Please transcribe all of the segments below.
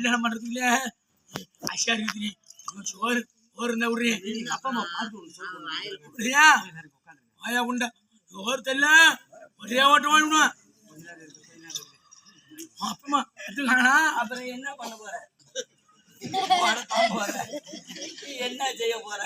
கல்யாணம் பண்றதுக்குள்ள ஆசையா இருக்குது. சோறு சோறு இருந்தா விடுறீ. அப்பா அம்மா பார்த்து ஆயா உண்டா சோறு தெரியல ஒரே ஓட்டம் வாங்கணும். அப்பமா எடுத்துக்கானா அப்புறம் என்ன பண்ண போற? என்ன செய்ய போற?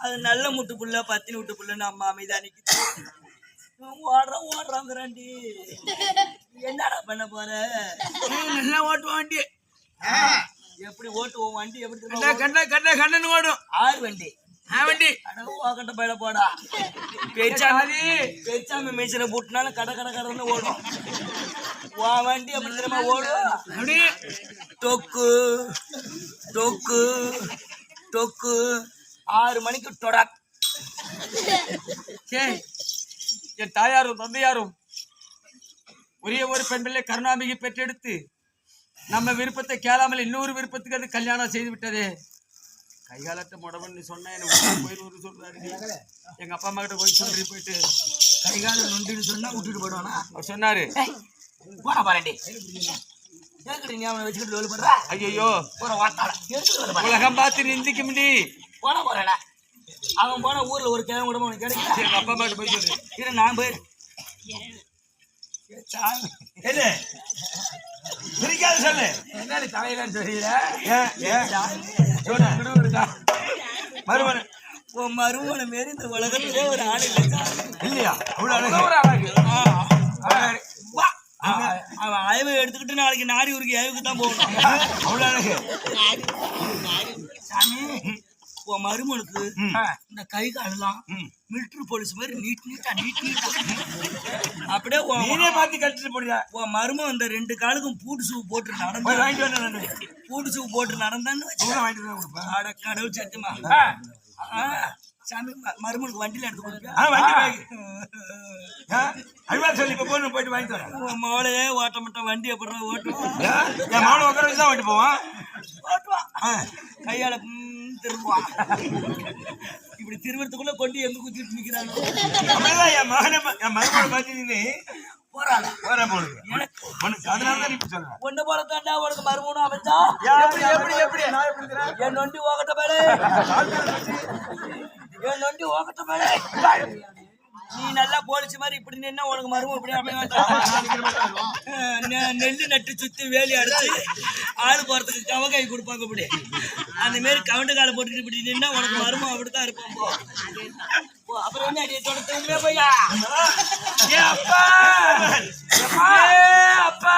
அது நல்ல முட்டுப்புள்ள பத்தினி விட்டுப்புள்ளன்னு அம்மா அமைதான் ஓடுறாங்கிறாண்டி. என்னடா பண்ண போற? நல்லா ஓட்டுவோம் வண்டி. எப்படி ஓட்டுவோம் வண்டி? எப்படி கண்ணு ஓடும். ஆறு வண்டி வண்டி ஓக்கட்ட பயில போடா. பேச்சாமி மேய்ச்சல போட்டுனாலும் கடை கடை கடைன்னு ஓடும். வண்டி எப்படி தெரியுமா ஓடும்? அப்படி டொக்கு டொக்கு டொக்கு 6 மணிக்கு தொடக். என் தாயாரும் தந்தையாரும் ஒரே ஒரு பெண் பிள்ளை கருணாம்பிகை பெற்றெடுத்து நம்ம விருப்பத்தை கேளாமல் இன்னொரு விருப்பத்துக்கு அது கல்யாணம் செய்து விட்டதே. கைகாலத்தை முடவன்னு சொன்னா எனக்கு போயிரு சொல்றாரு. எங்க அப்பா அம்மா கிட்ட போய் சொல்லி போயிட்டு கைகால நொண்டின்னு சொன்னா விட்டுட்டு போயிடுவானா? அவர் சொன்னாரு போன பாருண்டி வச்சுக்கிட்டு. ஐயோ உலகம் பார்த்து நிந்திக்க முடி போன போறேடா. அவன் போன ஊர்ல ஒரு கிழமை கூட உனக்கு கிடைக்கும். எங்க அப்பா அம்மா கிட்ட போய் சொல்லு. இரு நான் போயிரு. சொல்லு என்ன தலையிலன்னு தெரியல. மறுமணம் உன் மருமனை மாரி இந்த உலகத்திலே ஒரு ஆள் இல்லையா? அவன் அயவை எடுத்துக்கிட்டு நாளைக்கு நாரி ஊருக்கு அயவுக்கு தான் போகணும். அவ்வளோ அழகு சாமி. உன் மருமனுக்கு இந்த கை காலெல்லாம் மிலிட்டரி போலீஸ் மாதிரி நீட்டா அப்படியே மாத்தி கட்டிட்டு போடியா. உன் மருமன் இந்த 2 காலுக்கும் பூட்டு ஷூ போட்டு நடந்து பூட்டு ஷூ போட்டு நடந்தான்னு அட கடவுள் சத்தியமா. சாமி மருமனுக்கு வண்டியில எடுத்து கொடுப்பேன். சொல்லி இப்ப போயிட்டு வாங்கிட்டு வரேன். உன் மோளையே ஓட்ட மாட்டான் வண்டி அப்புறம் ஓட்டுவான். என் மோளை உட்கார வச்சு தான் ஓட்டு போவான். கையால திரும்புவான். இப்படி திருவறதுக்குள்ள கொண்டு எங்க குத்திட்டு நிக்கிறானோ. என் மருமனை பார்த்து போறாங்க ஒண்ணு போல தாண்டா உனக்கு மருமனும் அமைச்சா. என் நொண்டி ஓகட்ட மேலே என் நொண்டி ஓகட்ட மேலே நீ நல்லா போலிச்சு மாதிரி இப்படி நின்னா உனக்கு மருமம் இப்படி நெல்லு நட்டு சுத்தி வேலி அடிச்சு ஆள் போறதுக்கு கவகை கொடுப்பாங்க. இப்படி அந்த மாரி கவுண்டு காலை போட்டுட்டு இப்படி நின்னா உனக்கு மருமம் அப்படித்தான் இருப்பான். போ அப்புறம் என்ன அடியே தொடர்ந்து போய்யா. அப்பா அப்பா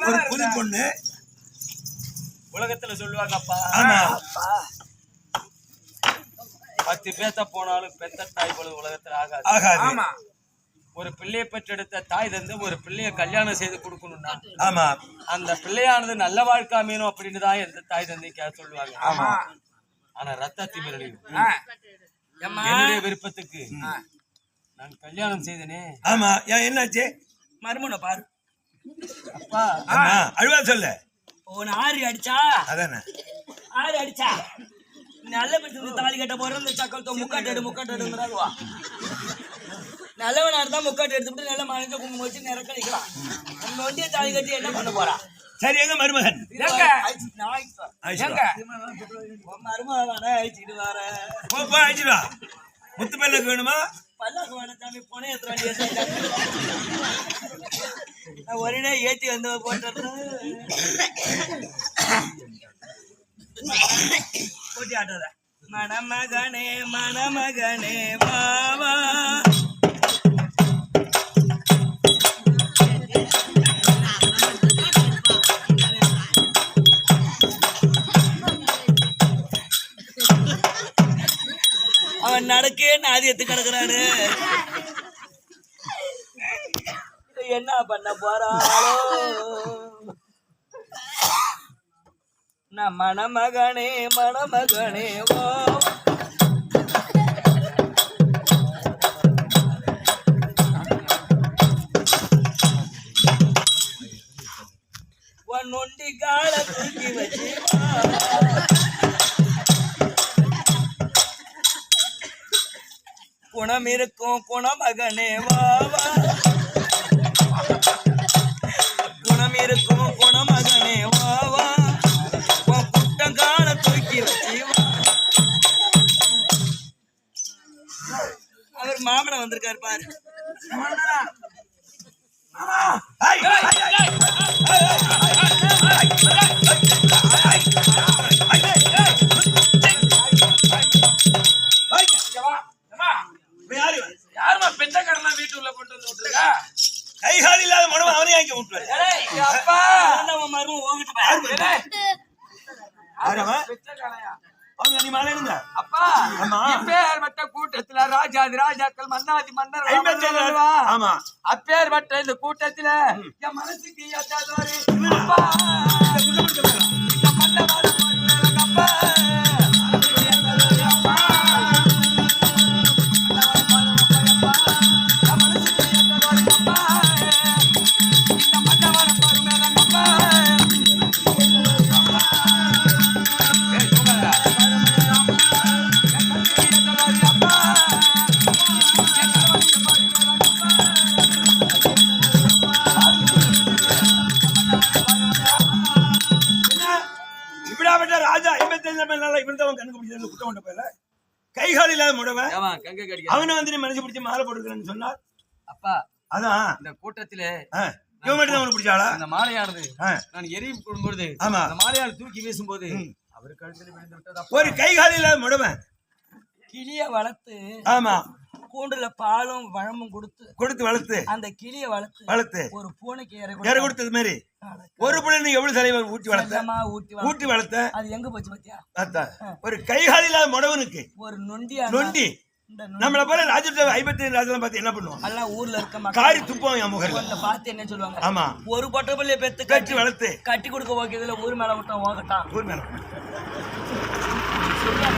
ஒரு புது பொண்ணு உலகத்துல சொல்லுவாங்கப்பா 10 பேத்த போனாலும் பெத்த தாய் போல உலகத்துல ஆகாது. ஒரு பிள்ளையை பெற்றெடுத்த தாய் தந்து ஒரு பிள்ளைய கல்யாணம் செய்து கொடுக்கணும்னா ஆமா அந்த பிள்ளையானது நல்ல வாழ்க்கை அமையணும் அப்படின்னு தான் எந்த தாய் தந்தை சொல்லுவாங்க. ஆமா ஆனா ரத்த திமிரலையும் என்னுடைய விருப்பத்துக்கு நான் கல்யாணம் செய்தனே. ஆமா என்னாச்சு? மருமனை பாரு அப்பா. அழுவா சொல்ல உன ஆறு அடிச்சா அதானே 6 அடிச்சா நல்ல பெற்று தாலி கட்ட போற இந்த சக்கரத்தை முக்காட்டு நல்லவனா இருந்தா முக்காட்டு எடுத்துட்டு நல்ல மனைஞ்ச குங்குமம் வச்சு நிறக்க நிக்கலாம். நம்ம வண்டியை தாலி கட்டி என்ன பண்ண போறா? சரி எங்க மருமகன் மருமகன் அழைச்சிட்டு வர அழைச்சிடுவா. முத்து பல்லாக்கு வேணுமா? பல்லாக்கு வேணும் சாமி. போனே ஒரே ஏத்தி வந்து போட்டு போட்டி ஆட்டுற மணமகனே மணமகனே மாவா நடக்கே நாதியத்து கிடக்குறாரு. என்ன பண்ண போறாளோ நான் மணமகனே ஓ நொண்டி கால தூக்கி வச்சு குணம் இருக்கும் குணமகனே வாவா குணம் இருக்கும் குணமகனே வாவா குட்டம் கால தூக்கி வச்சு அவர் மாமனை வந்திருக்காரு பாரு. யாருமா பெத்த கடனா வீட்டுக்குள்ள போட்டு வந்து விட்டுருக்கா? கைகால் இல்லாத மனம் அவனே ஆக்கி விட்டுருவாரு. அப்பா மருமம் ஓங்கிட்டு பெத்த கடையா அவங்க நீ மாலை இருந்தா அப்பா அப்பேற்பட்ட கூட்டத்துல ராஜாதி ராஜாக்கள் மன்னாதி மன்னர் ஆமா அப்பேற்பட்ட இந்த கூட்டத்துல என் மனசுக்கு ஏத்தாதவாரு அப்பா இந்த மன்னவாத அப்பா ராஜா 55 இவன் கண்ணுக்கு பிடிச்சது குற்றம் கொண்ட போயில கைகால் இல்லாத முடவன் அவனை வந்து நீ மனசு பிடிச்சி மாலை போட்டுக்கிறேன்னு சொன்னார். அப்பா அதான் இந்த கூட்டத்தில இவன் மட்டும் அவனை பிடிச்சாளா? அந்த மாலையானது நான் எரி போடும்போது அந்த மாலையால் தூக்கி வீசும்போது அவரு கழுத்துல விழுந்து விட்டது. ஒரு கைகால் இல்லாத முடவன் கிளிய வளர்த்து ஆமா கூண்டுல பாலும் பழமும் கொடுத்து வளர்த்து அந்த கிளிய வளர்த்து ஒரு பூனைக்கு இறை கொடுத்தது மாதிரி ஒரு புள்ள நீ எவ்வளவு தலைவர் ஊட்டி வளர்த்த அது எங்க போச்சு பாத்தியா? ஒரு கைகால் இல்லாத முடவனுக்கு ஒரு நொண்டி நம்மள போல ராஜ 55 ராஜெல்லாம் பார்த்து என்ன பண்ணுவோம்? எல்லாம் ஊர்ல இருக்க காரி துப்போம் என் முகர்ல பார்த்து என்ன சொல்லுவாங்க? ஆமா ஒரு பொட்டை பிள்ளைய பெத்து கட்டி வளர்த்து கட்டி கொடுக்க ஓகே ஊர் மேல விட்டோம் ஓகட்டான் ஊர் மேல